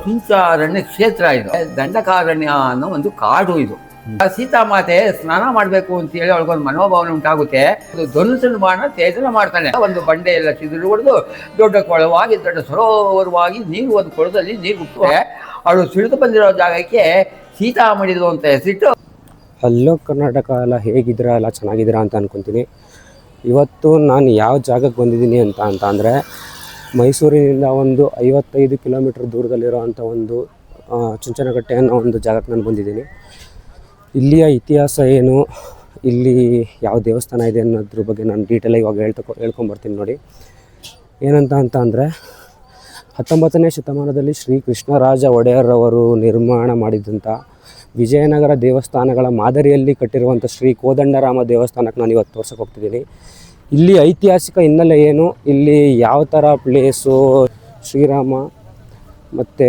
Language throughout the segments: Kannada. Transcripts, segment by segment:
ಸುಂಚಾರಣ್ಯ ಕ್ಷೇತ್ರ ಇದು. ದಂಡಕಾರಣ್ಯ ಅನ್ನೋ ಒಂದು ಕಾಡು ಇದು. ಸೀತಾಮಾತೆ ಸ್ನಾನ ಮಾಡಬೇಕು ಅಂತ ಹೇಳಿ ಅವಳಿಗೊಂದು ಮನೋಭಾವನೆ ಉಂಟಾಗುತ್ತೆ. ಧನುಸನ್ನು ಬಾಣ ತೇಜನ ಮಾಡ್ತಾನೆ. ಒಂದು ಬಂಡೆ ಎಲ್ಲ ಚಿದ್ರು ಹೊಡೆದು ದೊಡ್ಡ ಕೊಳವಾಗಿ ದೊಡ್ಡ ಸರೋವರವಾಗಿ ನೀರು ಒಂದು ಕೊಳದಲ್ಲಿ ನೀರು ಹುಟ್ಟುತ್ತೆ. ಅವಳು ಸಿಡಿದು ಬಂದಿರೋ ಜಾಗಕ್ಕೆ ಸೀತಾಮಡಿದು ಅಂತ ಹೆಸರಿಟ್ಟು. ಹಲೋ ಕರ್ನಾಟಕ ಎಲ್ಲ ಹೇಗಿದ್ದೀರಾ, ಎಲ್ಲ ಚೆನ್ನಾಗಿದ್ದೀರಾ ಅಂತ ಅನ್ಕೊತೀನಿ. ಇವತ್ತು ನಾನು ಯಾವ ಜಾಗಕ್ಕೆ ಬಂದಿದ್ದೀನಿ ಅಂತ ಅಂದರೆ ಮೈಸೂರಿನಿಂದ ಒಂದು 55 ಕಿಲೋಮೀಟ್ರ್ ದೂರದಲ್ಲಿರೋ ಅಂಥ ಒಂದು ಚುಂಚನಕಟ್ಟೆ ಅನ್ನೋ ಒಂದು ಜಾಗಕ್ಕೆ ನಾನು ಬಂದಿದ್ದೀನಿ. ಇಲ್ಲಿಯ ಇತಿಹಾಸ ಏನು, ಇಲ್ಲಿ ಯಾವ ದೇವಸ್ಥಾನ ಇದೆ ಅನ್ನೋದ್ರ ಬಗ್ಗೆ ನಾನು ಡೀಟೇಲಾಗಿ ಇವಾಗ ಹೇಳ್ಕೊಂಬರ್ತೀನಿ ನೋಡಿ. ಏನಂತ ಅಂದರೆ 19ನೇ ಶತಮಾನದಲ್ಲಿ ಶ್ರೀ ಕೃಷ್ಣರಾಜ ಒಡೆಯರ್ರವರು ನಿರ್ಮಾಣ ಮಾಡಿದಂಥ ವಿಜಯನಗರ ದೇವಸ್ಥಾನಗಳ ಮಾದರಿಯಲ್ಲಿ ಕಟ್ಟಿರುವಂಥ ಶ್ರೀ ಕೋದಂಡರಾಮ ದೇವಸ್ಥಾನಕ್ಕೆ ನಾನು ಇವತ್ತು ತೋರ್ಸಕ್ಕೆ ಹೋಗ್ತಿದ್ದೀನಿ. ಇಲ್ಲಿ ಐತಿಹಾಸಿಕ ಹಿನ್ನೆಲೆ ಏನು, ಇಲ್ಲಿ ಯಾವ ಥರ ಪ್ಲೇಸು, ಶ್ರೀರಾಮ ಮತ್ತು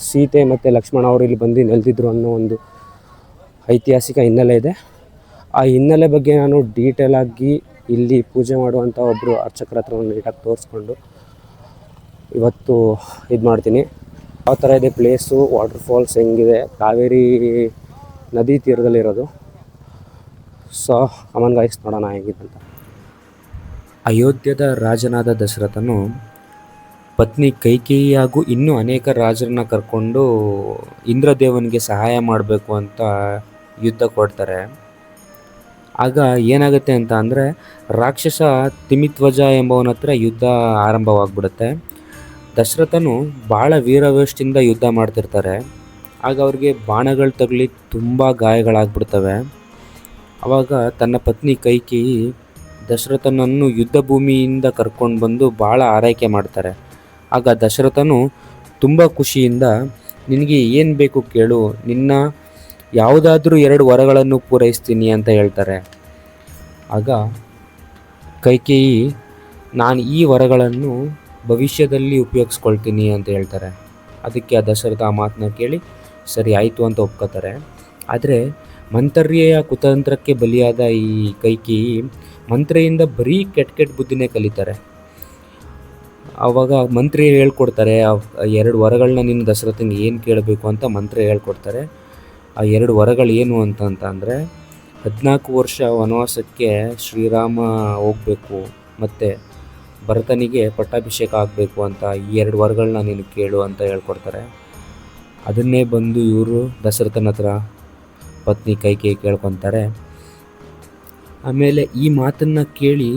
ಸೀತೆ ಮತ್ತು ಲಕ್ಷ್ಮಣ ಅವರು ಇಲ್ಲಿ ಬಂದು ನೆಲೆದಿದ್ರು ಅನ್ನೋ ಒಂದು ಐತಿಹಾಸಿಕ ಹಿನ್ನೆಲೆ ಇದೆ. ಆ ಹಿನ್ನೆಲೆ ಬಗ್ಗೆ ನಾನು ಡೀಟೇಲಾಗಿ ಇಲ್ಲಿ ಪೂಜೆ ಮಾಡುವಂಥ ಒಬ್ಬರು ಅರ್ಚಕರ ಹತ್ರ ನೀಟಾಗಿ ತೋರಿಸ್ಕೊಂಡು ಇವತ್ತು ಇದು ಮಾಡ್ತೀನಿ. ಯಾವ ಥರ ಇದೆ ಪ್ಲೇಸು, ವಾಟರ್ ಫಾಲ್ಸ್ ಹೆಂಗಿದೆ, ಕಾವೇರಿ ನದಿ ತೀರದಲ್ಲಿರೋದು. ಸೊ ಕಮನ್ ಗೈಸ್, ನೋಡೋಣ ಹೇಗಿದೆ ಅಂತ. ಅಯೋಧ್ಯದ ರಾಜನಾದ ದಶರಥನು ಪತ್ನಿ ಕೈಕೇಯಿ ಹಾಗೂ ಇನ್ನೂ ಅನೇಕ ರಾಜರನ್ನ ಕರ್ಕೊಂಡು ಇಂದ್ರದೇವನಿಗೆ ಸಹಾಯ ಮಾಡಬೇಕು ಅಂತ ಯುದ್ಧ ಕೊಡ್ತಾರೆ. ಆಗ ಏನಾಗುತ್ತೆ ಅಂತ ಅಂದರೆ ರಾಕ್ಷಸ ತಿಮಿಧ್ವಜ ಎಂಬವನ ಹತ್ರ ಯುದ್ಧ ಆರಂಭವಾಗ್ಬಿಡುತ್ತೆ. ದಶರಥನು ಭಾಳ ವೀರವೇಶದಿಂದ ಯುದ್ಧ ಮಾಡ್ತಿರ್ತಾರೆ. ಆಗ ಅವ್ರಿಗೆ ಬಾಣಗಳು ತಗಲಿ ತುಂಬ ಗಾಯಗಳಾಗ್ಬಿಡ್ತವೆ. ಆವಾಗ ತನ್ನ ಪತ್ನಿ ಕೈಕೇಯಿ ದಶರಥನನ್ನು ಯುದ್ಧ ಭೂಮಿಯಿಂದ ಕರ್ಕೊಂಡು ಬಂದು ಭಾಳ ಆರೈಕೆ ಮಾಡ್ತಾರೆ. ಆಗ ದಶರಥನು ತುಂಬ ಖುಷಿಯಿಂದ, ನಿನಗೆ ಏನು ಬೇಕು ಕೇಳು, ನಿನ್ನ ಯಾವುದಾದ್ರೂ 2 ವರಗಳನ್ನು ಪೂರೈಸ್ತೀನಿ ಅಂತ ಹೇಳ್ತಾರೆ. ಆಗ ಕೈಕೇಯಿ, ನಾನು ಈ ವರಗಳನ್ನು ಭವಿಷ್ಯದಲ್ಲಿ ಉಪಯೋಗಿಸ್ಕೊಳ್ತೀನಿ ಅಂತ ಹೇಳ್ತಾರೆ. ಅದಕ್ಕೆ ಆ ದಶರಥ ಆ ಮಾತನ್ನ ಕೇಳಿ ಸರಿ ಆಯಿತು ಅಂತ ಒಪ್ಕೋತಾರೆ. ಆದರೆ ಮಂತರ್ಯೆಯ ಕುತಂತ್ರಕ್ಕೆ ಬಲಿಯಾದ ಈ ಕೈಕೇಯಿ ಮಂತ್ರಿಯಿಂದ ಬರೀ ಕೆಟ್ಟ ಬುದ್ಧಿನೇ ಕಲಿತಾರೆ. ಆವಾಗ ಮಂತ್ರಿ ಹೇಳ್ಕೊಡ್ತಾರೆ, 2 ವರಗಳನ್ನ ನೀನು ದಶರಥನಿಗೆ ಏನು ಕೇಳಬೇಕು ಅಂತ ಮಂತ್ರಿ ಹೇಳ್ಕೊಡ್ತಾರೆ. ಆ 2 ವರಗಳು ಏನು ಅಂತಂದರೆ 14 ವರ್ಷ ವನವಾಸಕ್ಕೆ ಶ್ರೀರಾಮ ಹೋಗಬೇಕು ಮತ್ತು ಭರತನಿಗೆ ಪಟ್ಟಾಭಿಷೇಕ ಆಗಬೇಕು ಅಂತ ಈ 2 ವರಗಳನ್ನ ನೀನು ಕೇಳು ಅಂತ ಹೇಳ್ಕೊಡ್ತಾರೆ. ಅದನ್ನೇ ಬಂದು ಇವರು ದಶರಥನ ಹತ್ರ ಪತ್ನಿ ಕೈಕೇಯಿ ಕೇಳ್ಕೊತಾರೆ. ಆಮೇಲೆ ಈ ಮಾತನ್ನು ಕೇಳಿ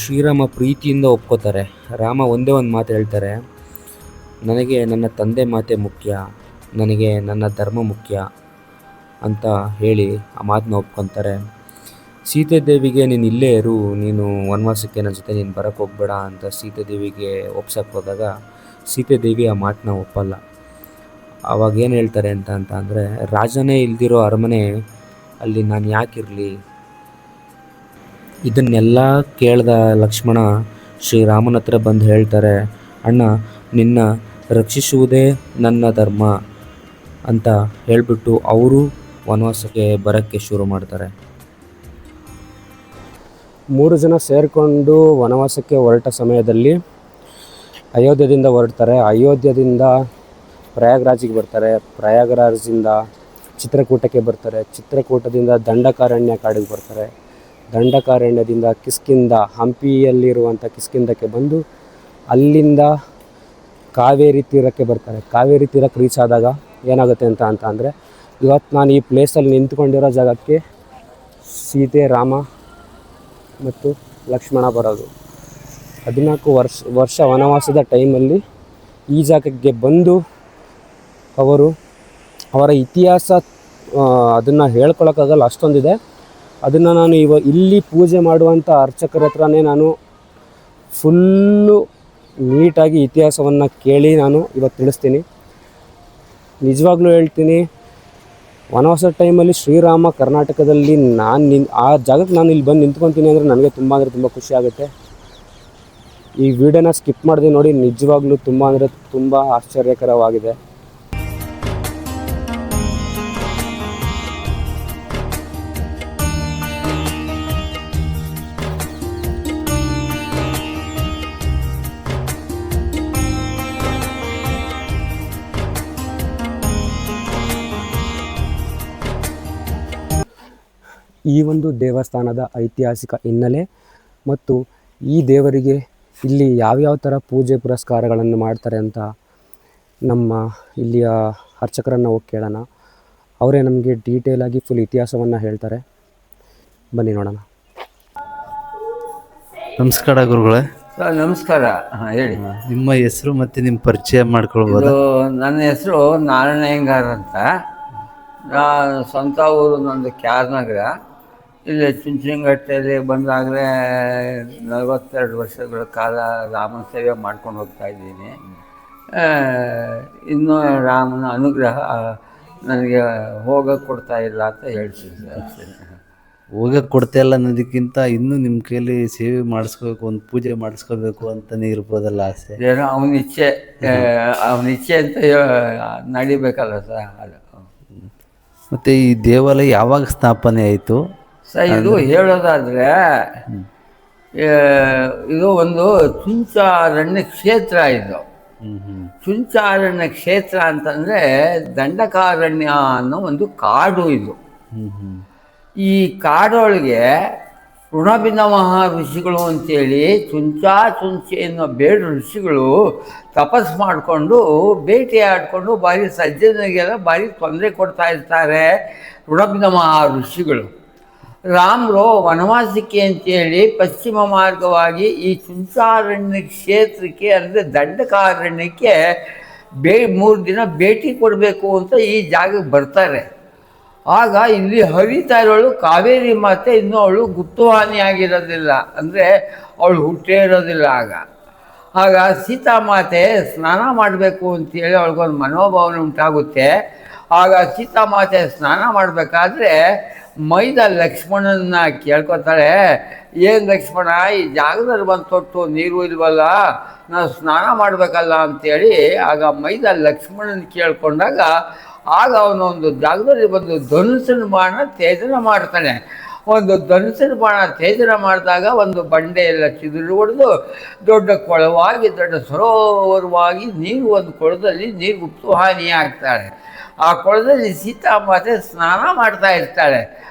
ಶ್ರೀರಾಮ ಪ್ರೀತಿಯಿಂದ ಒಪ್ಕೋತಾರೆ. ರಾಮ ಒಂದೇ ಒಂದು ಮಾತು ಹೇಳ್ತಾರೆ, ನನಗೆ ನನ್ನ ತಂದೆ ಮಾತೆ ಮುಖ್ಯ, ನನಗೆ ನನ್ನ ಧರ್ಮ ಮುಖ್ಯ ಅಂತ ಹೇಳಿ ಆ ಮಾತನ್ನ ಒಪ್ಕೊತಾರೆ. ಸೀತಾದೇವಿಗೆ ನೀನು ಇಲ್ಲೇ ಇರು, ನೀನು ವನವಾಸಕ್ಕೆ ನನ್ನ ಜೊತೆ ನೀನು ಬರೋಕ್ಕೆ ಹೋಗಬೇಡ ಅಂತ ಸೀತಾದೇವಿಗೆ ಒಪ್ಸಕ್ಕೆ ಹೋದಾಗ ಸೀತಾದೇವಿ ಆ ಮಾತನ್ನ ಒಪ್ಪಲ್ಲ. ಆವಾಗ ಏನು ಹೇಳ್ತಾರೆ ಅಂದರೆ, ರಾಜನೇ ಇಲ್ದಿರೋ ಅರಮನೆ ಅಲ್ಲಿ ನಾನು ಯಾಕಿರಲಿ. ಇದನ್ನೆಲ್ಲ ಕೇಳ್ದ ಲಕ್ಷ್ಮಣ ಶ್ರೀರಾಮನ ಹತ್ರ ಬಂದು ಹೇಳ್ತಾರೆ, ಅಣ್ಣ ನಿನ್ನ ರಕ್ಷಿಸುವುದೇ ನನ್ನ ಧರ್ಮ ಅಂತ ಹೇಳಿಬಿಟ್ಟು ಅವರು ವನವಾಸಕ್ಕೆ ಬರೋಕ್ಕೆ ಶುರು ಮಾಡ್ತಾರೆ. 3 ಜನ ಸೇರಿಕೊಂಡು ವನವಾಸಕ್ಕೆ ಹೊರಟ ಸಮಯದಲ್ಲಿ ಅಯೋಧ್ಯದಿಂದ ಹೊರಡ್ತಾರೆ. ಅಯೋಧ್ಯದಿಂದ ಪ್ರಯಾಗರಾಜಿಗೆ ಬರ್ತಾರೆ. ಪ್ರಯಾಗರಾಜದಿಂದ ಚಿತ್ರಕೂಟಕ್ಕೆ ಬರ್ತಾರೆ. ಚಿತ್ರಕೂಟದಿಂದ ದಂಡಕಾರಣ್ಯ ಕಾಡಿಗೆ ಬರ್ತಾರೆ. ದಂಡಕಾರಣ್ಯದಿಂದ ಕಿಷ್ಕಿಂಧ, ಹಂಪಿಯಲ್ಲಿರುವಂಥ ಕಿಷ್ಕಿಂಧಕ್ಕೆ ಬಂದು ಅಲ್ಲಿಂದ ಕಾವೇರಿ ತೀರಕ್ಕೆ ಬರ್ತಾರೆ. ಕಾವೇರಿ ತೀರಕ್ಕೆ ರೀಚ್ ಆದಾಗ ಏನಾಗುತ್ತೆ ಅಂತ ಅಂದರೆ, ಇವತ್ತು ನಾನು ಈ ಪ್ಲೇಸಲ್ಲಿ ನಿಂತ್ಕೊಂಡಿರೋ ಜಾಗಕ್ಕೆ ಸೀತೆ, ರಾಮ ಮತ್ತು ಲಕ್ಷ್ಮಣ ಬರೋದು. 14 ವರ್ಷ ವನವಾಸದ ಟೈಮಲ್ಲಿ ಈ ಜಾಗಕ್ಕೆ ಬಂದು ಅವರ ಇತಿಹಾಸ ಅದನ್ನು ಹೇಳ್ಕೊಳಕ್ಕಾಗಲ್ಲ, ಅಷ್ಟೊಂದಿದೆ. ಅದನ್ನು ನಾನು ಇಲ್ಲಿ ಪೂಜೆ ಮಾಡುವಂಥ ಅರ್ಚಕರ ಹತ್ರನೇ ನಾನು ಫುಲ್ಲು ನೀಟಾಗಿ ಇತಿಹಾಸವನ್ನು ಕೇಳಿ ನಾನು ಇವತ್ತು ತಿಳಿಸ್ತೀನಿ. ನಿಜವಾಗ್ಲೂ ಹೇಳ್ತೀನಿ, ವನವಾಸದ ಟೈಮಲ್ಲಿ ಶ್ರೀರಾಮ ಕರ್ನಾಟಕದಲ್ಲಿ ಆ ಜಾಗಕ್ಕೆ ನಾನು ಇಲ್ಲಿ ಬಂದು ನಿಂತ್ಕೊತೀನಿ ಅಂದರೆ ನನಗೆ ತುಂಬ ಖುಷಿ ಆಗುತ್ತೆ. ಈ ವಿಡಿಯೋನ ಸ್ಕಿಪ್ ಮಾಡಿದೆ ನೋಡಿ, ನಿಜವಾಗ್ಲೂ ತುಂಬ ಆಶ್ಚರ್ಯಕರವಾಗಿದೆ. ಈ ಒಂದು ದೇವಸ್ಥಾನದ ಐತಿಹಾಸಿಕ ಹಿನ್ನೆಲೆ ಮತ್ತು ಈ ದೇವರಿಗೆ ಇಲ್ಲಿ ಯಾವ್ಯಾವ ಥರ ಪೂಜೆ ಪುರಸ್ಕಾರಗಳನ್ನು ಮಾಡ್ತಾರೆ ಅಂತ ನಮ್ಮ ಇಲ್ಲಿಯ ಅರ್ಚಕರನ್ನು ಹೋಗಿ ಕೇಳೋಣ. ಅವರೇ ನಮಗೆ ಡೀಟೇಲಾಗಿ ಫುಲ್ ಇತಿಹಾಸವನ್ನು ಹೇಳ್ತಾರೆ. ಬನ್ನಿ ನೋಡೋಣ. ನಮಸ್ಕಾರ ಗುರುಗಳೇ. ಸರ್ ನಮಸ್ಕಾರ. ಹಾಂ ಹೇಳಿ. ನಿಮ್ಮ ಹೆಸರು ಮತ್ತು ನಿಮ್ಮ ಪರಿಚಯ ಮಾಡ್ಕೊಳ್ಬೋದು? ಇದು ನನ್ನ ಹೆಸರು ನಾರಾಯಣಯ್ಯಂಗಾರ್ ಅಂತ. ಸ್ವಂತ ಊರು ನಂದು ಕ್ಯಾರ್ನಗರ. ಇಲ್ಲಿ ಚುಂಚನಗಟ್ಟೆಯಲ್ಲಿ ಬಂದಾಗಲೇ 42 ವರ್ಷಗಳ ಕಾಲ ರಾಮನ ಸೇವೆ ಮಾಡ್ಕೊಂಡು ಹೋಗ್ತಾ ಇದ್ದೀನಿ. ಇನ್ನೂ ರಾಮನ ಅನುಗ್ರಹ ನನಗೆ ಹೋಗಕ್ಕೆ ಕೊಡ್ತಾ ಇಲ್ಲ ಅಂತ ಹೇಳ್ತೀನಿ ಅಷ್ಟೇ. ಹೋಗಕ್ಕೆ ಕೊಡ್ತಾ ಇಲ್ಲ ಅನ್ನೋದಕ್ಕಿಂತ ಇನ್ನೂ ನಿಮ್ಮ ಕೈಯಲ್ಲಿ ಸೇವೆ ಮಾಡಿಸ್ಕೋಬೇಕು, ಒಂದು ಪೂಜೆ ಮಾಡಿಸ್ಕೋಬೇಕು ಅಂತಲೇ ಇರ್ಬೋದಲ್ಲ ಆಸೆ? ಏನೋ ಅವನ ಇಚ್ಛೆ ಅಂತ ನಡಿಬೇಕಲ್ಲ ಸರ್, ಅದು. ಮತ್ತು ಈ ದೇವಾಲಯ ಯಾವಾಗ ಸ್ಥಾಪನೆ ಆಯಿತು ಸರ್? ಇದು ಹೇಳೋದಾದರೆ ಇದು ಒಂದು ಚುಂಚಾರಣ್ಯ ಕ್ಷೇತ್ರ. ಇದು ಚುಂಚಾರಣ್ಯ ಕ್ಷೇತ್ರ ಅಂತಂದರೆ ದಂಡಕಾರಣ್ಯ ಅನ್ನೋ ಒಂದು ಕಾಡು ಇದು. ಈ ಕಾಡೊಳಗೆ ಋಣಬಿಂದ ಮಹರ್ಷಿಗಳು ಅಂತೇಳಿ ಚುಂಚಿ ಅನ್ನೋ ಬೇಡ ಋಷಿಗಳು ತಪಸ್ಸು ಮಾಡಿಕೊಂಡು ಬೇಟೆಯಾಡಿಕೊಂಡು ಭಾರಿ ಸಜ್ಜನಿಗೆಲ್ಲ ಭಾರಿ ತೊಂದರೆ ಕೊಡ್ತಾ ಇರ್ತಾರೆ ಋಣಬಿಂದ ಮಹರ್ಷಿಗಳು. ರಾಮರು ವನವಾಸಕ್ಕೆ ಅಂತೇಳಿ ಪಶ್ಚಿಮ ಮಾರ್ಗವಾಗಿ ಈ ಚುಂಚಾರಣ್ಯ ಕ್ಷೇತ್ರಕ್ಕೆ ಅಂದರೆ ದಂಡಕಾರಣ್ಯಕ್ಕೆ 3 ದಿನ ಭೇಟಿ ಕೊಡಬೇಕು ಅಂತ ಈ ಜಾಗಕ್ಕೆ ಬರ್ತಾರೆ. ಆಗ ಇಲ್ಲಿ ಹರಿತಾ ಇರೋಳು ಕಾವೇರಿ ಮಾತೆ ಇನ್ನೂ ಅವಳು ಗುಪ್ತವಾಣಿಯಾಗಿರೋದಿಲ್ಲ, ಅಂದರೆ ಅವಳು ಹುಟ್ಟೇ ಇರೋದಿಲ್ಲ. ಆಗ ಸೀತಾಮಾತೆ ಸ್ನಾನ ಮಾಡಬೇಕು ಅಂತೇಳಿ ಅವಳಿಗೊಂದು ಮನೋಭಾವನೆ ಉಂಟಾಗುತ್ತೆ. ಆಗ ಸೀತಾಮಾತೆ ಸ್ನಾನ ಮಾಡಬೇಕಾದ್ರೆ ಮೈದ ಲಕ್ಷ್ಮಣನ ಕೇಳ್ಕೊತಾಳೆ, ಏನು ಲಕ್ಷ್ಮಣ, ಈ ಜಾಗದಲ್ಲಿ ಬಂದು ತೊಟ್ಟು ನೀರು ಇಲ್ವಲ್ಲ, ನಾವು ಸ್ನಾನ ಮಾಡಬೇಕಲ್ಲ ಅಂತೇಳಿ. ಆಗ ಮೈದ ಲಕ್ಷ್ಮಣನ ಕೇಳ್ಕೊಂಡಾಗ ಆಗ ಅವನೊಂದು ಜಾಗದಲ್ಲಿ ಒಂದು ಧನುಸಿನ ಬಾಣ ತೇಜನ ಮಾಡ್ತಾನೆ. ಒಂದು ಧನುಸಿನ ಬಾಣ ತೇಜನ ಮಾಡಿದಾಗ ಒಂದು ಬಂಡೆ ಎಲ್ಲ ಚಿದುರು ಹೊಡೆದು ದೊಡ್ಡ ಕೊಳವಾಗಿ ದೊಡ್ಡ ಸರೋವರವಾಗಿ ನೀರು ಒಂದು ಕೊಳದಲ್ಲಿ ನೀರು ಗುಪ್ತವಾಹಿನಿಯಾಗ್ತಾಳೆ. ಆ ಕೊಳದಲ್ಲಿ ಸೀತಾಮಾತೆ ಸ್ನಾನ ಮಾಡ್ತಾ ಇರ್ತಾಳೆ.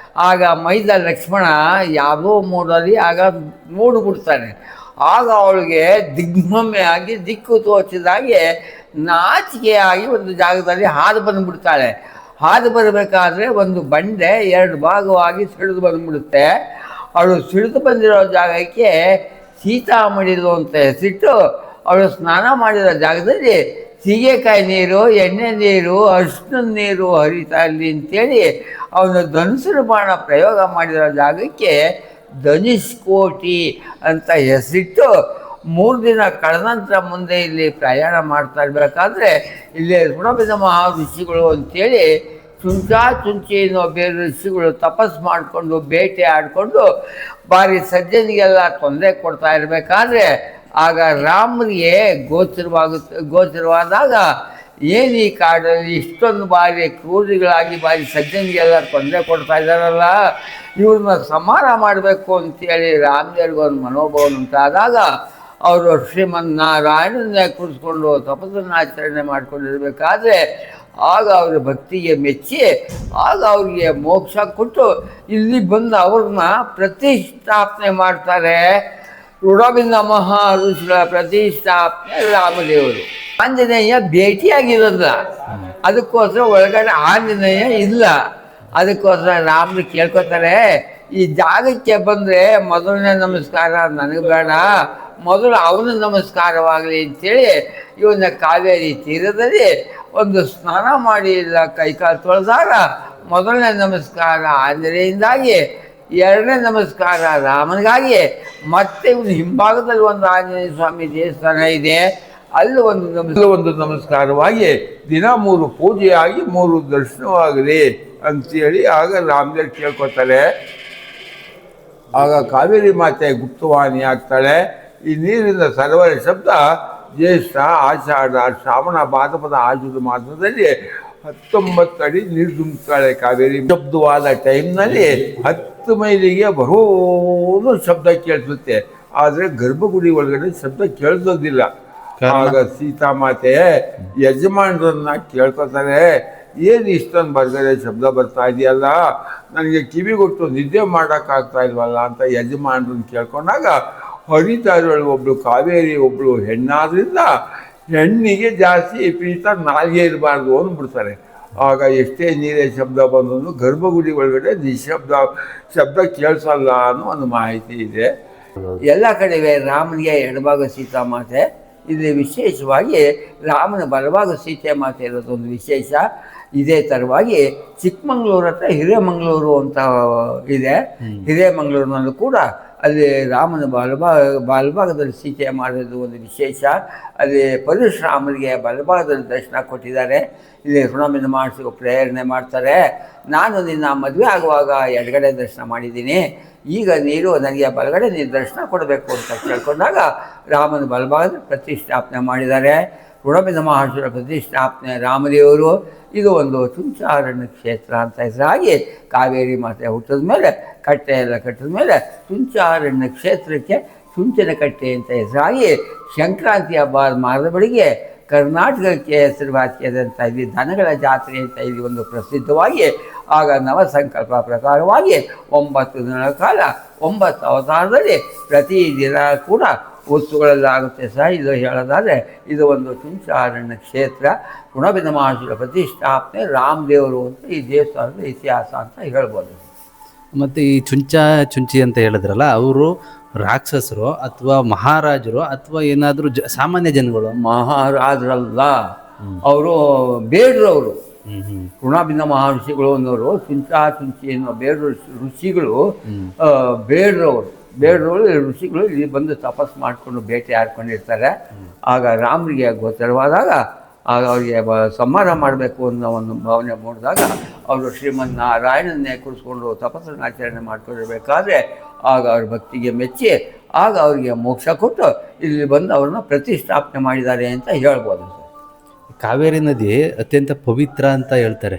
ಆಗ ಮೈದ ಲಕ್ಷ್ಮಣ ಯಾವುದೋ ಮೂಡಲ್ಲಿ ಆಗ ಮೂಡಿಬಿಡ್ತಾನೆ. ಆಗ ಅವಳಿಗೆ ದಿಗ್ಭ್ರಮೆ ಆಗಿ ದಿಕ್ಕು ತೋಚಿದಾಗೆ ನಾಚಿಕೆಯಾಗಿ ಒಂದು ಜಾಗದಲ್ಲಿ ಹಾದು ಬಂದುಬಿಡ್ತಾಳೆ. ಹಾದು ಬರಬೇಕಾದ್ರೆ ಒಂದು ಬಂಡೆ 2 ಭಾಗವಾಗಿ ಸಿಡಿದು ಬಂದುಬಿಡುತ್ತೆ. ಅವಳು ಸಿಡಿದು ಬಂದಿರೋ ಜಾಗಕ್ಕೆ ಸೀತಾಮಡಿಲು ಅಂತ ಹೆಸರಿಟ್ಟು ಅವಳು ಸ್ನಾನ ಮಾಡಿರೋ ಜಾಗದಲ್ಲಿ ಸೀಗೆಕಾಯಿ ನೀರು, ಎಣ್ಣೆ ನೀರು, ಅರಿಶಿನ ನೀರು ಹರಿತಾ ಇರಲಿ ಅಂತೇಳಿ ಅವನು ಧನುಸಿನ ಬಾಣ ಪ್ರಯೋಗ ಮಾಡಿರೋ ಜಾಗಕ್ಕೆ ಧನುಷ್ಕೋಟಿ ಅಂತ ಹೆಸರಿಟ್ಟು 3 ದಿನ ಕಳೆದ ನಂತರ ಮುಂದೆ ಇಲ್ಲಿ ಪ್ರಯಾಣ ಮಾಡ್ತಾ ಇರಬೇಕಾದ್ರೆ ಇಲ್ಲಿ ಋಣಬಿಂದ ಮಹರ್ಷಿಗಳು ಅಂತೇಳಿ ಚುಂಚಿ ಅನ್ನೋ ಬೇರೆ ಋಷಿಗಳು ತಪಸ್ಸು ಮಾಡಿಕೊಂಡು ಬೇಟೆ ಆಡಿಕೊಂಡು ಭಾರಿ ಸಜ್ಜನಿಗೆಲ್ಲ ತೊಂದರೆ ಕೊಡ್ತಾ ಇರಬೇಕಾದ್ರೆ ಆಗ ರಾಮನಿಗೆ ಗೋಚರವಾದಾಗ ಏನು ಈ ಕಾಡಲ್ಲಿ ಇಷ್ಟೊಂದು ಬಾರಿ ಕ್ರೂರಿಗಳಾಗಿ ಭಾರಿ ಸಜ್ಜನಿಗೆಲ್ಲ ತೊಂದರೆ ಕೊಡ್ತಾ ಇದ್ದಾರಲ್ಲ, ಇವ್ರನ್ನ ಸಂಹಾರ ಮಾಡಬೇಕು ಅಂತೇಳಿ ರಾಮದೇವ್ರಿಗೊಂದು ಮನೋಭಾವನೆ ಉಂಟಾದಾಗ ಅವರು ಶ್ರೀಮನ್ನಾರಾಯಣನ್ನೇ ಕೂರಿಸ್ಕೊಂಡು ತಪಸ್ಸನ್ನು ಆಚರಣೆ ಮಾಡ್ಕೊಂಡಿರ್ಬೇಕಾದ್ರೆ ಆಗ ಅವ್ರ ಭಕ್ತಿಗೆ ಮೆಚ್ಚಿ ಆಗ ಅವ್ರಿಗೆ ಮೋಕ್ಷ ಕೊಟ್ಟು ಇಲ್ಲಿ ಬಂದು ಅವ್ರನ್ನ ಪ್ರತಿಷ್ಠಾಪನೆ ಮಾಡ್ತಾರೆ. ಋಣಬಿಂದ ಮಹರ್ಷಿಗಳ ಪ್ರತಿಷ್ಠಾಪನೆ ರಾಮದೇವರು. ಆಂಜನೇಯ ಭೇಟಿಯಾಗಿರೋಲ್ಲ, ಅದಕ್ಕೋಸ್ಕರ ಒಳಗಡೆ ಆಂಜನೇಯ ಇಲ್ಲ. ಅದಕ್ಕೋಸ್ಕರ ರಾಮರು ಕೇಳ್ಕೊತಾರೆ, ಈ ಜಾಗಕ್ಕೆ ಬಂದರೆ ಮೊದಲನೇ ನಮಸ್ಕಾರ ನನಗೆ ಬೇಡ, ಮೊದಲು ಅವನ ನಮಸ್ಕಾರವಾಗಲಿ ಅಂತೇಳಿ ಇವನ್ನ ಕಾವೇರಿ ತೀರದಲ್ಲಿ ಒಂದು ಸ್ನಾನ ಮಾಡಿ ಇಲ್ಲ ಕೈಕಾಲು ತೊಳೆದಾಗ ಮೊದಲನೇ ನಮಸ್ಕಾರ ಆಂಜನೇಯಂದಾಗಿ, 2ನೇ ನಮಸ್ಕಾರ ರಾಮನಿಗಾಗಿ, ಮತ್ತೆ ಇವನು ಹಿಂಭಾಗದಲ್ಲಿ ಒಂದು ಆಂಜನೇಯ ಸ್ವಾಮಿ ದೇವಸ್ಥಾನ ಇದೆ, ಅಲ್ಲಿ ಒಂದು ನಮಸ್ಕಾರವಾಗಿ ದಿನ 3 ಪೂಜೆಯಾಗಿ 3 ದರ್ಶನವಾಗಲಿ ಅಂತೇಳಿ ಆಗ ರಾಮದೇವ್ ಕೇಳ್ಕೊತಾರೆ. ಆಗ ಕಾವೇರಿ ಮಾತೆ ಗುಪ್ತವಾಹಿನಿ ಆಗ್ತಾಳೆ. ಈ ನೀರಿನ ಸರೋವರ ಶಬ್ದ ಜ್ಯೇಷ್ಠ, ಆಷಾಢ, ಶ್ರಾವಣ, ಭಾದ್ರಪದ, ಆಷಾಢ ಮಾಸದಲ್ಲಿ 19 ಅಡಿ ನೀರು ತುಂಬುತ್ತಾಳೆ ಕಾವೇರಿ. ಶಬ್ದವಾದ ಟೈಮ್ನಲ್ಲಿ 10 ಮೈಲಿಗೆ ಬರೋದು ಶಬ್ದ ಕೇಳಿಸುತ್ತೆ, ಆದರೆ ಗರ್ಭಗುಡಿ ಒಳಗಡೆ ಶಬ್ದ ಕೇಳಿಸೋದಿಲ್ಲ. ಆಗ ಸೀತಾಮಾತೆ ಯಜಮಾನರನ್ನ ಕೇಳ್ಕೊತಾರೆ, ಏನು ಇಷ್ಟೊಂದು ಬರ್ಗರೆ ಶಬ್ದ ಬರ್ತಾ ಇದೆಯಲ್ಲ, ನನಗೆ ಕಿವಿಗೊಟ್ಟು ನಿದ್ದೆ ಮಾಡೋಕ್ಕಾಗ್ತಾ ಇಲ್ವಲ್ಲ ಅಂತ ಯಜಮಾನ್ರನ್ನ ಕೇಳ್ಕೊಂಡಾಗ ಹರಿತಾ ಇರೋಳು ಒಬ್ಬಳು ಕಾವೇರಿ, ಒಬ್ಬಳು ಹೆಣ್ಣಾದ್ರಿಂದ ಹೆಣ್ಣಿಗೆ ಜಾಸ್ತಿ ಪ್ರೀತ ನಾಲ್ಗೆ ಇರಬಾರ್ದು ಅಂದ್ಬಿಡ್ತಾರೆ. ಆಗ ಎಷ್ಟೇ ನೀರೇ ಶಬ್ದ ಬಂದರೂ ಗರ್ಭಗುಡಿ ಒಳಗಡೆ ಶಬ್ದ ಕೇಳಿಸಲ್ಲ ಅನ್ನೋ ಒಂದು ಮಾಹಿತಿ ಇದೆ. ಎಲ್ಲ ಕಡೆವೆ ರಾಮನಿಗೆ ಎಡಭಾಗ ಸೀತಾಮಾತೆ, ಇಲ್ಲಿ ವಿಶೇಷವಾಗಿ ರಾಮನ ಬಲಭಾಗ ಸೀತಾಮಾತೆ ಇರೋದೊಂದು ವಿಶೇಷ. ಇದೇ ಥರವಾಗಿ ಚಿಕ್ಕಮಂಗ್ಳೂರು ಹತ್ರ ಹಿರೇಮಂಗ್ಳೂರು ಅಂತ ಇದೆ. ಹಿರೇಮಂಗ್ಳೂರಿನಲ್ಲೂ ಕೂಡ ಅಲ್ಲಿ ರಾಮನ ಬಲಭಾಗದಲ್ಲಿ ಸೀತೆ ಮಾಡೋದು ಒಂದು ವಿಶೇಷ. ಅಲ್ಲಿ ಪರಶುರಾಮನಿಗೆ ಬಲಭಾಗದಲ್ಲಿ ದರ್ಶನ ಕೊಟ್ಟಿದ್ದಾರೆ. ಇಲ್ಲಿ ಋಣಮಿನ ಮಾಡಿಸಿ ಪ್ರೇರಣೆ ಮಾಡ್ತಾರೆ. ನಾನು ನಿನ್ನ ಮದುವೆ ಆಗುವಾಗ ಎಡಗಡೆ ದರ್ಶನ ಮಾಡಿದ್ದೀನಿ, ಈಗ ನೀನು ನನಗೆ ಬಲಗಡೆ ನೀನು ದರ್ಶನ ಕೊಡಬೇಕು ಅಂತ ಕೇಳ್ಕೊಂಡಾಗ ರಾಮನ ಬಲಭಾಗದಲ್ಲಿ ಪ್ರತಿಷ್ಠಾಪನೆ ಮಾಡಿದ್ದಾರೆ. ಋಣಮಿನ ಮಹರ್ಷಿಗಳ ಪ್ರತಿಷ್ಠಾಪನೆ ರಾಮದೇವರು. ಇದು ಒಂದು ಚುಂಚಾರಣ್ಯ ಕ್ಷೇತ್ರ ಅಂತ ಹೆಸರಾಗಿ ಕಾವೇರಿ ಮಾತೆ ಹುಟ್ಟಿದ ಮೇಲೆ ಕಟ್ಟೆ ಎಲ್ಲ ಕಟ್ಟಿದ ಮೇಲೆ ಚುಂಚಾರಣ್ಯ ಕ್ಷೇತ್ರಕ್ಕೆ ಚುಂಚನ ಕಟ್ಟೆ ಅಂತ ಹೆಸರಾಗಿ ಸಂಕ್ರಾಂತಿ ಹಬ್ಬ ಮಾರದ ಬೆಳಿಗ್ಗೆ ಕರ್ನಾಟಕಕ್ಕೆ ಹೆಸರುವಾಸಿಯಾದಂಥ ಇಲ್ಲಿ ದನಗಳ ಜಾತ್ರೆ ಅಂತ ಇಲ್ಲಿ ಒಂದು ಪ್ರಸಿದ್ಧವಾಗಿ, ಆಗ ನವಸಂಕಲ್ಪ ಪ್ರಕಾರವಾಗಿ 9 ದಿನಗಳ ಕಾಲ 9 ಅವತಾರದಲ್ಲಿ ಪ್ರತಿ ದಿನ ಕೂಡ ಉತ್ಸವಗಳಲ್ಲಾಗುತ್ತೆ ಸಹ. ಇದು ಹೇಳೋದಾದರೆ ಇದು ಒಂದು ಚುಂಚಾರಣ್ಯ ಕ್ಷೇತ್ರ. ಋಣಮಿನ ಮಹರ್ಷಿಗಳ ಪ್ರತಿಷ್ಠಾಪನೆ ರಾಮದೇವರು ಅಂತ ಈ ದೇವಸ್ಥಾನದ ಇತಿಹಾಸ ಅಂತ ಹೇಳ್ಬೋದು. ಮತ್ತು ಈ ಚುಂಚಿ ಅಂತ ಹೇಳಿದ್ರಲ್ಲ, ಅವರು ರಾಕ್ಷಸರು ಅಥವಾ ಮಹಾರಾಜರು ಅಥವಾ ಏನಾದರೂ ಸಾಮಾನ್ಯ ಜನಗಳು? ಮಹಾರಾಜರಲ್ಲ, ಅವರು ಬೇಡ್ರವರು. ಋಣಭಿನ್ನ ಮಹರ್ಷಿಗಳು ಅನ್ನೋರು ಚುಂಚಿ ಅನ್ನೋ ಬೇಡ್ರ ಋಷಿಗಳು, ಬೇಡ್ರವರು ಋಷಿಗಳು ಇಲ್ಲಿ ಬಂದು ತಪಸ್ಸು ಮಾಡಿಕೊಂಡು ಬೇಟೆ ಆಡ್ಕೊಂಡಿರ್ತಾರೆ. ಆಗ ರಾಮನಿಗೆ ಗೊತ್ತಿರುವಾದಾಗ ಆಗ ಅವರಿಗೆ ಸಂಹಾರ ಮಾಡಬೇಕು ಅನ್ನೋ ಒಂದು ಭಾವನೆ ಮೂಡಿದಾಗ ಅವರು ಶ್ರೀಮನ್ನಾರಾಯಣನ್ನೇ ಕೂರಿಸ್ಕೊಂಡು ತಪಸ್ಸನ್ನು ಆಚರಣೆ ಮಾಡ್ಕೊಂಡಿರ್ಬೇಕಾದ್ರೆ ಆಗ ಅವ್ರ ಭಕ್ತಿಗೆ ಮೆಚ್ಚಿ ಆಗ ಅವರಿಗೆ ಮೋಕ್ಷ ಕೊಟ್ಟು ಇಲ್ಲಿ ಬಂದು ಅವ್ರನ್ನ ಪ್ರತಿಷ್ಠಾಪನೆ ಮಾಡಿದ್ದಾರೆ ಅಂತ ಹೇಳ್ಬೋದು ಸರ್. ಕಾವೇರಿ ನದಿ ಅತ್ಯಂತ ಪವಿತ್ರ ಅಂತ ಹೇಳ್ತಾರೆ.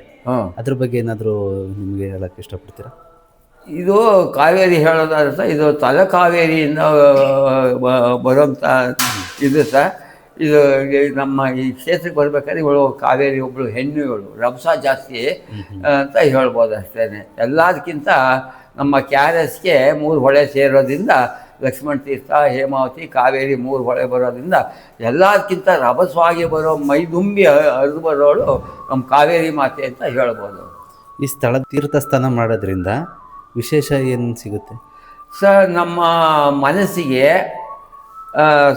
ಅದ್ರ ಬಗ್ಗೆ ಏನಾದರೂ ನಿಮಗೆ ಹೇಳಕ್ಕೆ ಇಷ್ಟಪಡ್ತೀರಾ? ಇದು ಕಾವೇರಿ ಹೇಳೋದಾದ್ರೆ ಇದು ತಲಕಾವೇರಿಯಿಂದ ಬರೋಂಥ ಇದು ಸರ್. ಇದು ನಮ್ಮ ಈ ಕ್ಷೇತ್ರಕ್ಕೆ ಬರ್ಬೇಕಾದ್ರೆ ಇವಳು ಕಾವೇರಿ ಒಬ್ಬಳು ಹೆಣ್ಣು, ಇವಳು ರಭಸ ಜಾಸ್ತಿ ಅಂತ ಹೇಳ್ಬೋದು ಅಷ್ಟೇ. ಎಲ್ಲದಕ್ಕಿಂತ ನಮ್ಮ KRSಗೆ 3 ಹೊಳೆ ಸೇರೋದ್ರಿಂದ ಲಕ್ಷ್ಮಣ ತೀರ್ಥ, ಹೇಮಾವತಿ, ಕಾವೇರಿ 3 ಹೊಳೆ ಬರೋದ್ರಿಂದ ಎಲ್ಲದಕ್ಕಿಂತ ರಭಸವಾಗಿ ಬರೋ ಮೈದುಂಬಿ ಹರಿದು ಬರೋಳು ನಮ್ಮ ಕಾವೇರಿ ಮಾತೆ ಅಂತ ಹೇಳ್ಬೋದು. ಈ ಸ್ಥಳ ತೀರ್ಥಸ್ಥಾನ ಮಾಡೋದ್ರಿಂದ ವಿಶೇಷ ಏನು ಸಿಗುತ್ತೆ ಸರ್? ನಮ್ಮ ಮನಸ್ಸಿಗೆ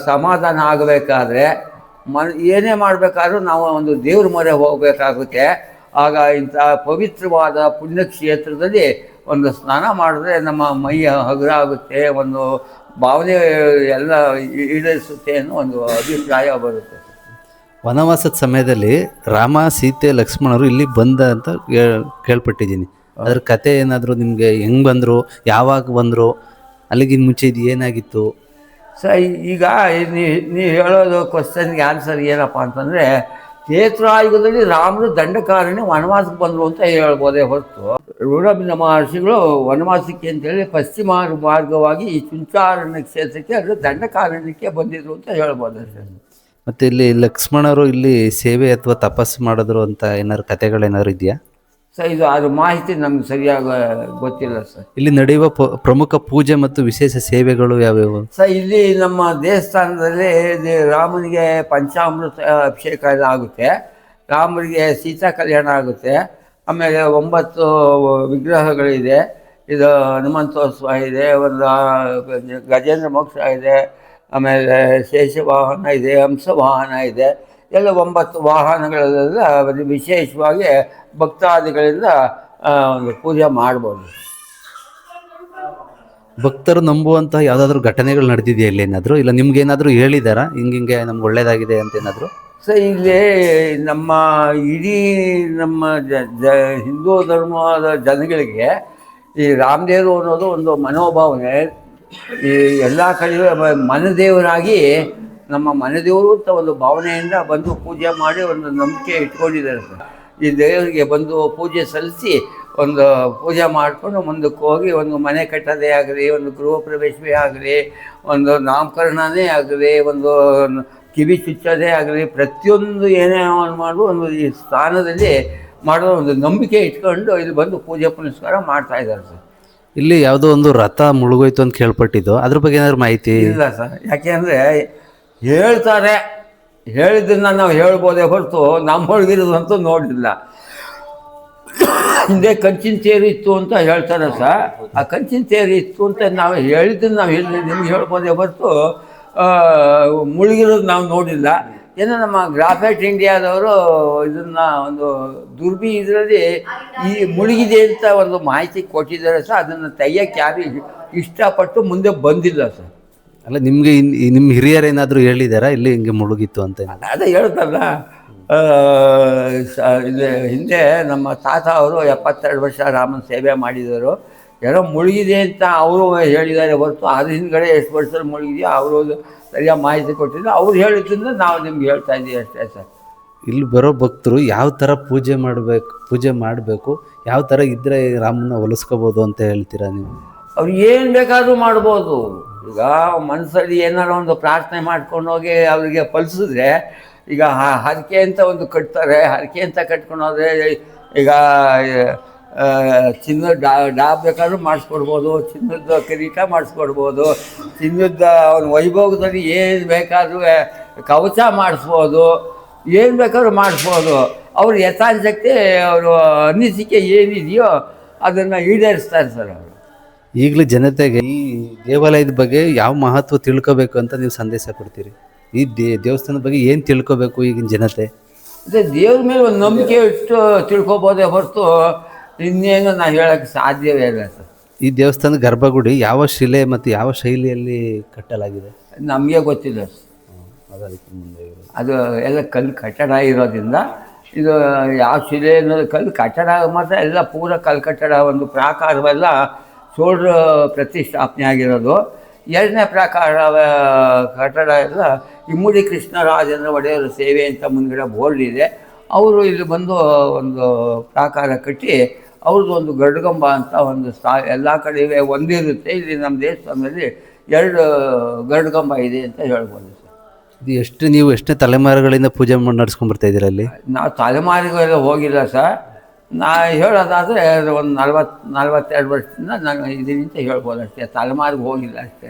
ಸಮಾಧಾನ ಆಗಬೇಕಾದ್ರೆ ಏನೇ ಮಾಡಬೇಕಾದ್ರೂ ನಾವು ಒಂದು ದೇವ್ರ ಮೊರೆ ಹೋಗಬೇಕಾಗುತ್ತೆ. ಆಗ ಇಂಥ ಪವಿತ್ರವಾದ ಪುಣ್ಯಕ್ಷೇತ್ರದಲ್ಲಿ ಒಂದು ಸ್ನಾನ ಮಾಡಿದ್ರೆ ನಮ್ಮ ಮೈಯ ಹಗುರ ಆಗುತ್ತೆ, ಒಂದು ಭಾವನೆ ಎಲ್ಲ ಈಡೇರಿಸುತ್ತೆ ಅನ್ನೋ ಒಂದು ಅಭಿಪ್ರಾಯ ಬರುತ್ತೆ. ವನವಾಸದ ಸಮಯದಲ್ಲಿ ರಾಮ, ಸೀತೆ, ಲಕ್ಷ್ಮಣರು ಇಲ್ಲಿ ಬಂದ ಅಂತ ಕೇಳ್ಪಟ್ಟಿದ್ದೀನಿ. ಅದ್ರ ಕತೆ ಏನಾದರೂ ನಿಮಗೆ ಹೆಂಗೆ ಬಂದರು, ಯಾವಾಗ ಬಂದರು, ಅಲ್ಲಿಗಿನ ಮುಂಚೆ ಇದು ಏನಾಗಿತ್ತು? ಸರ್, ಈಗ ನೀವು ಹೇಳೋದು ಕ್ವಶನ್ಗೆ ಆನ್ಸರ್ ಏನಪ್ಪ ಅಂತಂದರೆ, ತ್ರೇತಾಯುಗದಲ್ಲಿ ರಾಮರು ದಂಡಕಾರಣ್ಯ ವನವಾಸಕ್ಕೆ ಬಂದರು ಅಂತ ಹೇಳ್ಬೋದೇ ಹೊರತು ಋಣಭಿನ್ನ ಮಹರ್ಷಿಗಳು ವನವಾಸಕ್ಕೆ ಅಂತೇಳಿ ಪಶ್ಚಿಮ ಮಾರ್ಗವಾಗಿ ಈ ಚುಂಚಾರಣ್ಯ ಕ್ಷೇತ್ರಕ್ಕೆ ಅಂದರೆ ದಂಡಕಾರಣ್ಯಕ್ಕೆ ಬಂದಿದ್ರು ಅಂತ ಹೇಳ್ಬೋದು ಸರ್. ಮತ್ತು ಇಲ್ಲಿ ಲಕ್ಷ್ಮಣರು ಇಲ್ಲಿ ಸೇವೆ ಅಥವಾ ತಪಸ್ಸು ಮಾಡಿದ್ರು ಅಂತ ಏನಾದ್ರು ಕತೆಗಳೇನಾದ್ರು ಇದೆಯಾ ಸರ್? ಇದು ಅದ್ರ ಮಾಹಿತಿ ನಮ್ಗೆ ಸರಿಯಾಗಿ ಗೊತ್ತಿಲ್ಲ ಸರ್. ಇಲ್ಲಿ ನಡೆಯುವ ಪ್ರಮುಖ ಪೂಜೆ ಮತ್ತು ವಿಶೇಷ ಸೇವೆಗಳು ಯಾವ್ಯಾವು ಸರ್? ಇಲ್ಲಿ ನಮ್ಮ ದೇವಸ್ಥಾನದಲ್ಲಿ ರಾಮನಿಗೆ ಪಂಚಾಮೃತ ಅಭಿಷೇಕ ಎಲ್ಲ ಆಗುತ್ತೆ, ರಾಮನಿಗೆ ಸೀತಾ ಕಲ್ಯಾಣ ಆಗುತ್ತೆ, ಆಮೇಲೆ 9 ವಿಗ್ರಹಗಳಿದೆ. ಇದು ಹನುಮಂತೋತ್ಸವ ಇದೆ, ಒಂದು ಗಜೇಂದ್ರ ಮೋಕ್ಷ ಇದೆ, ಆಮೇಲೆ ಶೇಷವಾಹನ ಇದೆ, ಹಂಸವಾಹನ ಇದೆ. ಎಲ್ಲ 9 ವಾಹನಗಳೆಲ್ಲ ವಿಶೇಷವಾಗಿ ಭಕ್ತಾದಿಗಳಿಂದ ಒಂದು ಪೂಜೆ ಮಾಡ್ಬೋದು. ಭಕ್ತರು ನಂಬುವಂತಹ ಯಾವುದಾದ್ರೂ ಘಟನೆಗಳು ನಡೆದಿದೆಯಾ ಇಲ್ಲೇನಾದರೂ? ಇಲ್ಲ ನಿಮ್ಗೇನಾದರೂ ಹೇಳಿದಾರಾ ಹಿಂಗೆ ನಮ್ಗೆ ಒಳ್ಳೇದಾಗಿದೆ ಅಂತ ಏನಾದರೂ? ಸರ್, ಇಲ್ಲಿ ನಮ್ಮ ಇಡೀ ನಮ್ಮ ಹಿಂದೂ ಧರ್ಮದ ಜನಗಳಿಗೆ ಈ ರಾಮದೇವರು ಅನ್ನೋದು ಒಂದು ಮನೋಭಾವನೆ. ಈ ಎಲ್ಲ ಕಡೆ ಮನದೇವರಾಗಿ ನಮ್ಮ ಮನೆದೇವರು ಅಂತ ಒಂದು ಭಾವನೆಯಿಂದ ಬಂದು ಪೂಜೆ ಮಾಡಿ ಒಂದು ನಂಬಿಕೆ ಇಟ್ಕೊಂಡಿದ್ದಾರೆ ಸರ್. ಈ ದೇವರಿಗೆ ಬಂದು ಪೂಜೆ ಸಲ್ಲಿಸಿ ಒಂದು ಪೂಜೆ ಮಾಡಿಕೊಂಡು ಮುಂದಕ್ಕೆ ಹೋಗಿ ಒಂದು ಮನೆ ಕಟ್ಟೋದೇ ಆಗಲಿ, ಒಂದು ಗೃಹ ಪ್ರವೇಶವೇ ಆಗಲಿ, ಒಂದು ನಾಮಕರಣನೇ ಆಗಲಿ, ಒಂದು ಕಿವಿ ಚುಚ್ಚೋದೇ ಆಗಲಿ, ಪ್ರತಿಯೊಂದು ಏನೇ ಮಾಡುವ ಒಂದು ಈ ಸ್ಥಾನದಲ್ಲಿ ಮಾಡೋ ಒಂದು ನಂಬಿಕೆ ಇಟ್ಕೊಂಡು ಇಲ್ಲಿ ಬಂದು ಪೂಜೆ ಪುನಸ್ಕಾರ ಮಾಡ್ತಾ ಇದ್ದಾರೆ ಸರ್. ಇಲ್ಲಿ ಯಾವುದೋ ಒಂದು ರಥ ಮುಳುಗೋಯ್ತು ಅಂತ ಕೇಳ್ಪಟ್ಟಿದ್ದು, ಅದ್ರ ಬಗ್ಗೆ ಏನಾದ್ರು ಮಾಹಿತಿ? ಇಲ್ಲ ಸರ್, ಯಾಕೆಂದರೆ ಹೇಳ್ತಾರೆ, ಹೇಳಿದ್ದನ್ನು ನಾವು ಹೇಳ್ಬೋದೇ ಹೊರತು ನಮ್ಮ ಹೊಳಗಿರೋದಂತೂ ನೋಡಲಿಲ್ಲ. ಹಿಂದೆ ಕಂಚಿನ ತೇರು ಇತ್ತು ಅಂತ ಹೇಳ್ತಾರೆ ಸರ್. ಆ ಕಂಚಿನ ತೇರು ಇತ್ತು ಅಂತ ನಾವು ಹೇಳಿದ್ದನ್ನು ನಾವು ನಿಮ್ಗೆ ಹೇಳ್ಬೋದೇ ಹೊರತು ಮುಳುಗಿರೋದು ನಾವು ನೋಡಿಲ್ಲ. ಏನೋ ನಮ್ಮ ಗ್ರಾಫೈಟ್ ಇಂಡಿಯಾದವರು ಇದನ್ನು ಒಂದು ದುರ್ಬಿ ಇದರಲ್ಲಿ ಈ ಮುಳುಗಿದೆ ಅಂತ ಒಂದು ಮಾಹಿತಿ ಕೊಟ್ಟಿದ್ದಾರೆ ಸರ್. ಅದನ್ನು ತೆಗಿಯೋಕ್ಕೆ ಯಾರು ಇಷ್ಟಪಟ್ಟು ಮುಂದೆ ಬಂದಿಲ್ಲ ಸರ್. ಅಲ್ಲ, ನಿಮಗೆ ನಿಮ್ಮ ಹಿರಿಯರೇನಾದರೂ ಹೇಳಿದಾರಾ ಇಲ್ಲಿ ಹಿಂಗೆ ಮುಳುಗಿತ್ತು ಅಂತ? ಅದೇ ಹೇಳ್ತಲ್ಲ, ಇದು ಹಿಂದೆ ನಮ್ಮ ತಾತ ಅವರು 72 ವರ್ಷ ರಾಮನ ಸೇವೆ ಮಾಡಿದರು. ಏನೋ ಮುಳುಗಿದೆ ಅಂತ ಅವರು ಹೇಳಿದ್ದಾರೆ ಹೊರತು ಅದ್ರ ಹಿಂದ್ಗಡೆ ಎಷ್ಟು ವರ್ಷದಲ್ಲಿ ಮುಳುಗಿದೆಯೋ ಅವರು ಸರಿಯಾಗಿ ಮಾಹಿತಿ ಕೊಟ್ಟಿದ್ರು. ಅವ್ರು ಹೇಳಿದ್ರಿಂದ ನಾವು ನಿಮ್ಗೆ ಹೇಳ್ತಾ ಇದ್ದೀವಿ ಅಷ್ಟೇ ಸರ್. ಇಲ್ಲಿ ಬರೋ ಭಕ್ತರು ಯಾವ ಥರ ಪೂಜೆ ಮಾಡಬೇಕು, ಯಾವ ಥರ ಇದ್ದರೆ ರಾಮನ ಹೊಲಿಸ್ಕೋಬೋದು ಅಂತ ಹೇಳ್ತೀರಾ ನೀವು? ಅವ್ರು ಏನು ಬೇಕಾದ್ರೂ ಮಾಡ್ಬೋದು. ಈಗ ಮನಸ್ಸಲ್ಲಿ ಏನಾರು ಒಂದು ಪ್ರಾರ್ಥನೆ ಮಾಡ್ಕೊಂಡು ಹೋಗಿ ಅವರಿಗೆ ಫಲಿಸಿದ್ರೆ, ಈಗ ಹರಕೆ ಅಂತ ಒಂದು ಕಟ್ತಾರೆ, ಹರಕೆ ಅಂತ ಕಟ್ಕೊಂಡು ಹೋದರೆ ಈಗ ಚಿನ್ನದ ಡಾಬ್ ಬೇಕಾದ್ರೂ ಮಾಡಿಸ್ಕೊಡ್ಬೋದು, ಚಿನ್ನದ ಕಿರೀಟ ಮಾಡಿಸ್ಕೊಡ್ಬೋದು, ಚಿನ್ನದ ಅವನ ವೈಭೋಗದಲ್ಲಿ ಏನು ಬೇಕಾದ್ರೂ ಕವಚ ಮಾಡಿಸ್ಬೋದು, ಏನು ಬೇಕಾದ್ರೂ ಮಾಡಿಸ್ಬೋದು. ಅವ್ರ ಯಥಾಶಕ್ತಿ ಅವರು ಅನಿಸಿಕೆ ಏನಿದೆಯೋ ಅದನ್ನು ಈಡೇರಿಸ್ತಾರೆ ಸರ್ ಅವರು. ಈಗಲೂ ಜನತೆಗೆ ಈ ದೇವಾಲಯದ ಬಗ್ಗೆ ಯಾವ ಮಹತ್ವ ತಿಳ್ಕೊಬೇಕು ಅಂತ ನೀವು ಸಂದೇಶ ಕೊಡ್ತೀರಿ? ಈ ದೇವಸ್ಥಾನದ ಬಗ್ಗೆ ಏನು ತಿಳ್ಕೊಬೇಕು ಈಗಿನ ಜನತೆ? ಅದೇ ದೇವ್ರ ಮೇಲೆ ಒಂದು ನಂಬಿಕೆ ಇಟ್ಟು ತಿಳ್ಕೊಬೋದೇ ಹೊರತು ಇನ್ನೇನು ನಾವು ಹೇಳೋಕ್ಕೆ ಸಾಧ್ಯವೇ ಇಲ್ಲ ಸರ್. ಈ ದೇವಸ್ಥಾನದ ಗರ್ಭಗುಡಿ ಯಾವ ಶಿಲೆ ಮತ್ತು ಯಾವ ಶೈಲಿಯಲ್ಲಿ ಕಟ್ಟಲಾಗಿದೆ? ನಮಗೆ ಗೊತ್ತಿಲ್ಲ ಸರ್. ಅದು ಎಲ್ಲ ಕಲ್ಲು ಕಟ್ಟಡ ಇರೋದ್ರಿಂದ ಇದು ಯಾವ ಶಿಲೆ ಅನ್ನೋದು ಕಲ್ಲು ಕಟ್ಟಡ ಮಾತ್ರ ಎಲ್ಲ ಪೂರ ಕಲ್ಲು ಕಟ್ಟಡ. ಒಂದು ಪ್ರಾಕಾರವೆಲ್ಲ ಚೋಳರ ಪ್ರತಿಷ್ಠಾಪನೆ ಆಗಿರೋದು. ಎರಡನೇ ಪ್ರಾಕಾರ ಕಟ್ಟಡ ಎಲ್ಲ ಇಮ್ಮಡಿ ಕೃಷ್ಣರಾಜೇಂದ್ರ ಒಡೆಯರ ಸೇವೆ ಅಂತ ಮುಂದ್ಗಡೆ ಬೋರ್ಡ್ ಇದೆ. ಅವರು ಇಲ್ಲಿ ಬಂದು ಒಂದು ಪ್ರಾಕಾರ ಕಟ್ಟಿ ಅವ್ರದ್ದು ಒಂದು ಗರುಡಗಂಬ ಅಂತ ಒಂದು ಎಲ್ಲ ಕಡೆ ಒಂದಿರುತ್ತೆ. ಇಲ್ಲಿ ನಮ್ಮ ದೇವಸ್ಥಾನದಲ್ಲಿ 2 ಗರುಡಗಂಬ ಇದೆ ಅಂತ ಹೇಳ್ಬೋದು ಸರ್. ಇದು ನೀವು ಎಷ್ಟೇ ತಲೆಮಾರುಗಳಿಂದ ಪೂಜೆ ನಡ್ಸ್ಕೊಂಡು ಬರ್ತಾ ಇದ್ದೀರಾ ಅಲ್ಲಿ? ನಾವು ತಲೆಮಾರಿಗೆಲ್ಲ ಹೋಗಿಲ್ಲ ಸರ್. ನಾ ಹೇಳೋದಾದರೆ ಒಂದು 42 ವರ್ಷದಿಂದ ನಾನು ಇದೀನಿ ಅಂತ ಹೇಳ್ಬೋದು ಅಷ್ಟೇ. ತಲೆಮಾರಿಗೆ ಹೋಗಿಲ್ಲ ಅಷ್ಟೇ.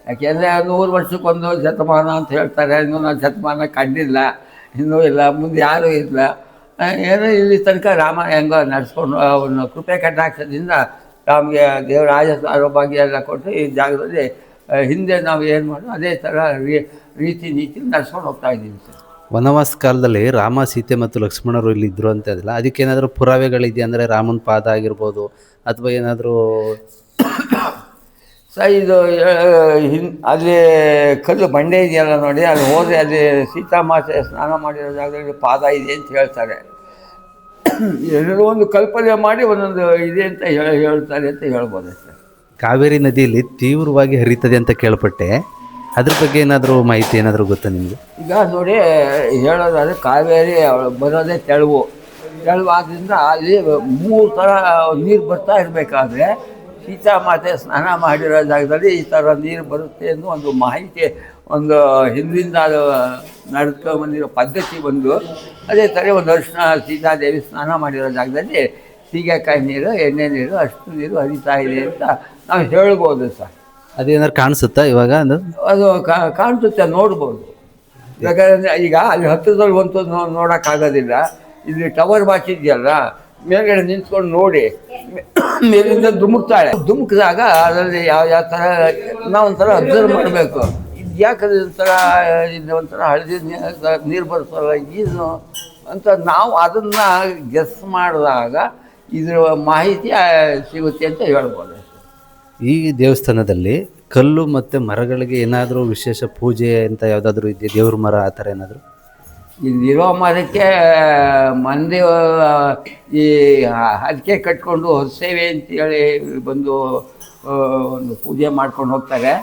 ಯಾಕೆಂದರೆ 100 ವರ್ಷಕ್ಕೊಂದು ಶತಮಾನ ಅಂತ ಹೇಳ್ತಾರೆ. ಇನ್ನೂ ನಾವು ಶತಮಾನ ಕಂಡಿಲ್ಲ, ಇನ್ನೂ ಇಲ್ಲ, ಮುಂದೆ ಯಾರೂ ಇಲ್ಲ. ಏನೋ ಇಲ್ಲಿ ತನಕ ರಾಮ ಹೆಂಗೋ ನಡೆಸ್ಕೊಂಡು ಅವನ ಕೃಪೆ ಕಟಾಕ್ಷದಿಂದ ನಮಗೆ ದೇವರ ಆಯಸ್ಸು ಆರೋಗ್ಯ ಎಲ್ಲ ಕೊಟ್ಟು ಈ ಜಾಗದಲ್ಲಿ ಹಿಂದೆ ನಾವು ಏನು ಮಾಡೋದು ಅದೇ ಥರ ರೀತಿ ನೀತಿ ನಡೆಸ್ಕೊಂಡು ಹೋಗ್ತಾ ಇದ್ದೀವಿ ಸರ್. ವನವಾಸ ಕಾಲದಲ್ಲಿ ರಾಮ, ಸೀತೆ ಮತ್ತು ಲಕ್ಷ್ಮಣರು ಇಲ್ಲಿ ಇದ್ರು ಅಂತ ಅದಲ್ಲ, ಅದಕ್ಕೇನಾದರೂ ಪುರಾವೆಗಳಿದೆಯಾ? ಅಂದರೆ ರಾಮನ ಪಾದ ಆಗಿರ್ಬೋದು ಅಥವಾ ಏನಾದರೂ ಸರ್, ಇದು ಅಲ್ಲಿ ಕಲ್ಲು ಬಂಡೆ ಇದೆಯಲ್ಲ ನೋಡಿ, ಅಲ್ಲಿ ಹೋದರೆ ಅಲ್ಲಿ ಸೀತಾಮಾತೆ ಸ್ನಾನ ಮಾಡಿರೋ ಜಾಗದಲ್ಲಿ ಪಾದ ಇದೆ ಅಂತ ಹೇಳ್ತಾರೆ. ಎಲ್ಲರೂ ಒಂದು ಕಲ್ಪನೆ ಮಾಡಿ ಒಂದೊಂದು ಇದೆ ಅಂತ ಹೇಳ್ತಾರೆ ಅಂತ ಹೇಳ್ಬೋದು ಸರ್. ಕಾವೇರಿ ನದಿಯಲ್ಲಿ ತೀವ್ರವಾಗಿ ಹರಿತದೆ ಅಂತ ಕೇಳ್ಪಟ್ಟೆ, ಅದ್ರ ಬಗ್ಗೆ ಏನಾದರೂ ಮಾಹಿತಿ ಏನಾದರೂ ಗೊತ್ತಾ ನಿಮಗೆ? ಈಗ ನೋಡಿ, ಹೇಳೋದಾದರೆ ಕಾವೇರಿ ಬರೋದೇ ತೆಳುವು ಆದ್ದರಿಂದ ಅಲ್ಲಿ 3 ಥರ ನೀರು ಬರ್ತಾ ಇರಬೇಕಾದ್ರೆ ಸೀತಾಮಾತೆ ಸ್ನಾನ ಮಾಡಿರೋ ಜಾಗದಲ್ಲಿ ಈ ಥರ ನೀರು ಬರುತ್ತೆ ಅನ್ನೋ ಒಂದು ಮಾಹಿತಿ, ಒಂದು ಹಿಂದಿಂದ ಅದು ನಡೆದುಕೊಂಡ್ಬಂದಿರೋ ಪದ್ಧತಿ ಬಂದು, ಅದೇ ಥರ ಒಂದು ವರ್ಷ ಸೀತಾದೇವಿ ಸ್ನಾನ ಮಾಡಿರೋ ಜಾಗದಲ್ಲಿ ಸೀಗೆಕಾಯಿ ನೀರು, ಎಣ್ಣೆ ನೀರು, ಅಷ್ಟು ನೀರು ಹರಿತಾ ಇದೆ ಅಂತ ನಾವು ಹೇಳ್ಬೋದು ಸರ್. ಅದೇನಾದ್ರು ಕಾಣಿಸುತ್ತಾ ಇವಾಗ? ಅದು ಕಾಣಿಸುತ್ತೆ, ನೋಡ್ಬೋದು. ಯಾಕಂದರೆ ಈಗ ಅಲ್ಲಿ ಹತ್ತಿರದಲ್ಲಿ ಒಂದು ನೋಡೋಕ್ಕಾಗೋದಿಲ್ಲ. ಇಲ್ಲಿ ಟವರ್ ಬಾಚಿದೆಯಲ್ಲ, ಮೇಲ್ಗಡೆ ನಿಂತ್ಕೊಂಡು ನೋಡಿ ಮೇಲಿಂದ ಧುಮುಕ್ತಾಳೆ. ಧುಮುಕಿದಾಗ ಅದರಲ್ಲಿ ಯಾವ ಥರ ನಾವು ಒಂಥರ ಅಬ್ಸರ್ವ್ ಮಾಡಬೇಕು. ಇದು ಯಾಕಂದ್ರೆ ಒಂಥರ ಹಳದಿ ನೀರು ಬರ್ತಲ್ಲ ಇದು ಅಂತ ನಾವು ಅದನ್ನು ಗೆಸ್ ಮಾಡಿದಾಗ ಇದರ ಮಾಹಿತಿ ಸಿಗುತ್ತೆ ಅಂತ ಹೇಳ್ಬೋದು. ಈ ದೇವಸ್ಥಾನದಲ್ಲಿ ಕಲ್ಲು ಮತ್ತು ಮರಗಳಿಗೆ ಏನಾದರೂ ವಿಶೇಷ ಪೂಜೆ ಅಂತ ಯಾವುದಾದ್ರೂ ಇದೆಯಾ? ದೇವ್ರ ಮರ ಆ ಥರ ಏನಾದರೂ? ಇಲ್ಲಿರೋ ಮರಕ್ಕೆ ಮಂದಿ ಈ ಹರಕೆ ಕಟ್ಕೊಂಡು ಹೊಸೇವೆ ಅಂತೇಳಿ ಬಂದು ಒಂದು ಪೂಜೆ ಮಾಡ್ಕೊಂಡು ಹೋಗ್ತಾರೆ.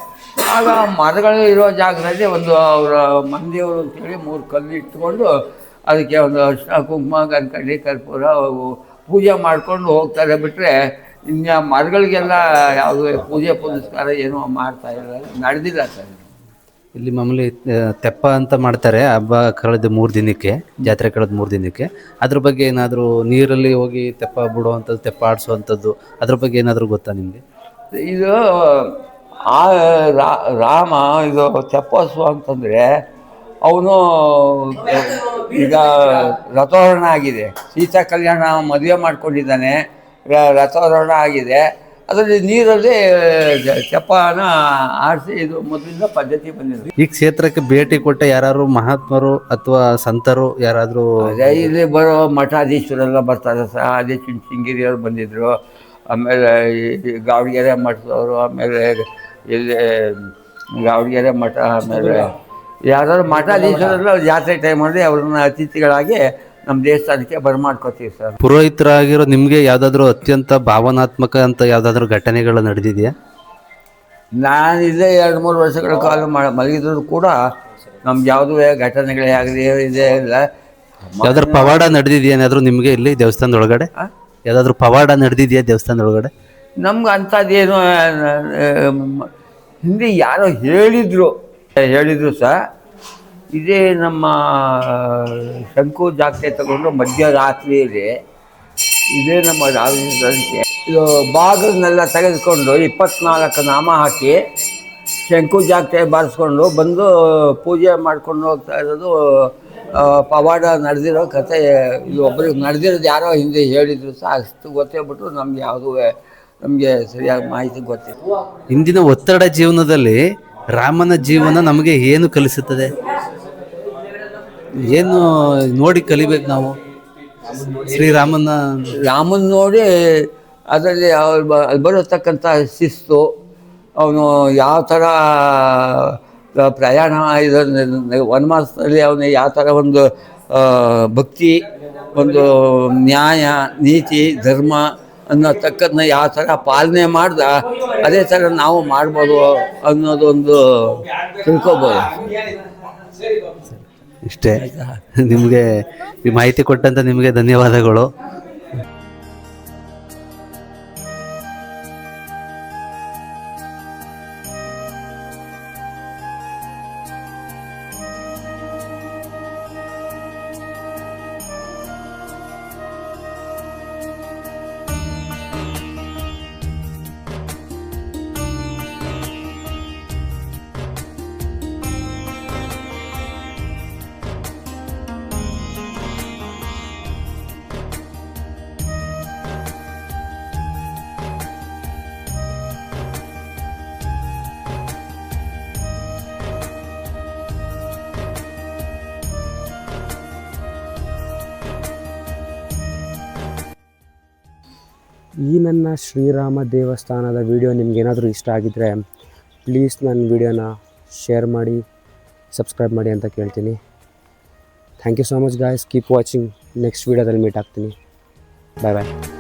ಆಗ ಮರಗಳು ಇರೋ ಜಾಗದಲ್ಲಿ ಒಂದು ಅವರ ಮಂದಿಯವರು ಅಂತೇಳಿ 3 ಕಲ್ಲು ಇಟ್ಕೊಂಡು ಅದಕ್ಕೆ ಒಂದು ಅರಿಶಿನ ಕುಂಕುಮ ಗಂಧಕಡ್ಡಿ ಕರ್ಪೂರ ಪೂಜೆ ಮಾಡ್ಕೊಂಡು ಹೋಗ್ತಾರೆ. ಬಿಟ್ಟರೆ ಇನ್ನು ಮರಗಳಿಗೆಲ್ಲ ಯಾವುದೇ ಪೂಜೆ ಪುನಸ್ಕಾರ ಏನೂ ಮಾಡ್ತಾ ಇಲ್ಲ, ನಡೆದಿಲ್ಲ ಸರ್. ಇಲ್ಲಿ ಮಾಮೂಲಿ ತೆಪ್ಪ ಅಂತ ಮಾಡ್ತಾರೆ ಹಬ್ಬ ಕಳೆದ 3 ದಿನಕ್ಕೆ, ಜಾತ್ರೆ ಕಳೆದ 3 ದಿನಕ್ಕೆ. ಅದ್ರ ಬಗ್ಗೆ ಏನಾದರೂ ನೀರಲ್ಲಿ ಹೋಗಿ ತೆಪ್ಪ ಬಿಡುವಂಥದ್ದು, ತೆಪ್ಪ ಆಡಿಸುವಂಥದ್ದು, ಅದ್ರ ಬಗ್ಗೆ ಏನಾದರೂ ಗೊತ್ತಾ ನಿಮಗೆ? ಇದು ಆ ರಾಮ ಇದು ತೆಪ್ಪೋತ್ಸವ ಅಂತಂದರೆ ಅವನು ಈಗ ರಥೋರಣ ಆಗಿದೆ, ಸೀತಾ ಕಲ್ಯಾಣ ಮದುವೆ ಮಾಡ್ಕೊಂಡಿದ್ದಾನೆ, ರಥೋರಣ ಆಗಿದೆ. ಅದರಲ್ಲಿ ನೀರಲ್ಲಿ ತೆಪ್ಪನ ಆಡಿಸಿ ಇದು ಮೊದಲಿಂದ ಪದ್ಧತಿ ಬಂದಿದೆ. ಈ ಕ್ಷೇತ್ರಕ್ಕೆ ಭೇಟಿ ಕೊಟ್ಟ ಯಾರು ಮಹಾತ್ಮರು ಅಥವಾ ಸಂತರು ಯಾರಾದರೂ? ಅದೇ ಇಲ್ಲಿ ಬರೋ ಮಠಾಧೀಶರೆಲ್ಲ ಬರ್ತಾರೆ ಸರ್. ಅದೇ ಚಿಂಗಿರಿಯವರು ಬಂದಿದ್ದರು, ಆಮೇಲೆ ಈ ಗಾವಣಗೆರೆ ಮಠದವರು, ಆಮೇಲೆ ಇಲ್ಲಿ ಗಾವಣಗೆರೆ ಮಠ, ಆಮೇಲೆ ಯಾರಾದ್ರು ಮಠಾಧೀಶರೆಲ್ಲ ಜಾತ್ರೆ ಟೈಮಲ್ಲಿ ಅವ್ರನ್ನ ಅತಿಥಿಗಳಾಗಿ ನಮ್ಮ ದೇವಸ್ಥಾನಕ್ಕೆ ಬರ್ಮಾಡ್ಕೋತೀವಿ ಸರ್. ಪುರೋಹಿತರಾಗಿರೋ ನಿಮಗೆ ಯಾವುದಾದ್ರೂ ಅತ್ಯಂತ ಭಾವನಾತ್ಮಕ ಅಂತ ಯಾವುದಾದ್ರೂ ಘಟನೆಗಳು ನಡೆದಿದೆಯಾ? ನಾನು ಇಲ್ಲೇ 2-3 ವರ್ಷಗಳ ಕಾಲ ಮಲಗಿದ್ರು ಕೂಡ ನಮ್ಗೆ ಯಾವುದೂ ಘಟನೆಗಳೇ ಆಗಲಿ ಇದೇ ಇಲ್ಲ. ಯಾವ್ದಾದ್ರು ಪವಾಡ ನಡೆದಿದೆಯಾ ಏನಾದರೂ ನಿಮಗೆ ಇಲ್ಲಿ ದೇವಸ್ಥಾನದೊಳಗಡೆ? ಯಾವುದಾದ್ರೂ ಪವಾಡ ನಡೆದಿದೆಯಾ ದೇವಸ್ಥಾನದೊಳಗಡೆ? ನಮ್ಗೆ ಅಂಥದ್ದೇನು ಹಿಂದೆ ಯಾರೋ ಹೇಳಿದರು ಸಹ. ಇದೇ ನಮ್ಮ ಶಂಕು ಜಾತ್ರೆ ತಗೊಂಡು ಮಧ್ಯರಾತ್ರಿಯಲ್ಲಿ ಇದೇ ನಮ್ಮ ರಾಘವೇಂದ್ರನಿಗೆ ಇದು ಬಾಗಿಲನ್ನೆಲ್ಲ ತೆಗೆದುಕೊಂಡು 24 ನಾಮ ಹಾಕಿ ಶಂಕು ಜಾತ್ರೆ ಬಾರಿಸ್ಕೊಂಡು ಬಂದು ಪೂಜೆ ಮಾಡ್ಕೊಂಡು ಹೋಗ್ತಾ ಇರೋದು ಪವಾಡ ನಡೆದಿರೋ ಕಥೆ. ಇದು ಒಬ್ಬರಿಗೆ ನಡೆದಿರೋದು ಯಾರೋ ಹಿಂದೆ ಹೇಳಿದ್ರು ಸಹ, ಅಷ್ಟು ಗೊತ್ತೇ ಬಿಟ್ಟು ನಮಗೆ ಸರಿಯಾಗಿ ಮಾಹಿತಿ ಗೊತ್ತಿಲ್ಲ. ಇಂದಿನ ಒತ್ತಡ ಜೀವನದಲ್ಲಿ ರಾಮನ ಜೀವನ ನಮಗೆ ಏನು ಕಲಿಸುತ್ತದೆ? ಏನು ನೋಡಿ ಕಲಿಬೇಕು ನಾವು ರಾಮನ್ ನೋಡಿ? ಅದರಲ್ಲಿ ಅಲ್ಲಿ ಬರತಕ್ಕಂಥ ಶಿಸ್ತು, ಅವನು ಯಾವ ಥರ ಪ್ರಯಾಣ ವನವಾಸದಲ್ಲಿ ಅವನು ಯಾವ ಥರ ಒಂದು ಭಕ್ತಿ, ಒಂದು ನ್ಯಾಯ, ನೀತಿ, ಧರ್ಮ ಅನ್ನೋತಕ್ಕದನ್ನ ಯಾವ ಥರ ಪಾಲನೆ ಮಾಡ್ದ, ಅದೇ ಥರ ನಾವು ಮಾಡ್ಬೋದು ಅನ್ನೋದೊಂದು ತಿಳ್ಕೊಬೋದು. ಇಷ್ಟೇ. ನಿಮಗೆ ಈ ಮಾಹಿತಿ ಕೊಟ್ಟಂತ ನಿಮಗೆ ಧನ್ಯವಾದಗಳು. ಈ ನನ್ನ ಶ್ರೀರಾಮ ದೇವಸ್ಥಾನದ ವಿಡಿಯೋ ನಿಮಗೇನಾದರೂ ಇಷ್ಟ ಆಗಿದ್ದರೆ ಪ್ಲೀಸ್ ನನ್ನ ವಿಡಿಯೋನ ಶೇರ್ ಮಾಡಿ, ಸಬ್ಸ್ಕ್ರೈಬ್ ಮಾಡಿ ಅಂತ ಕೇಳ್ತೀನಿ. Thank you so much guys. Keep watching. Next ವಿಡಿಯೋದಲ್ಲಿ ಮೀಟ್ ಆಗ್ತೀನಿ. ಬಾಯ್ ಬಾಯ್.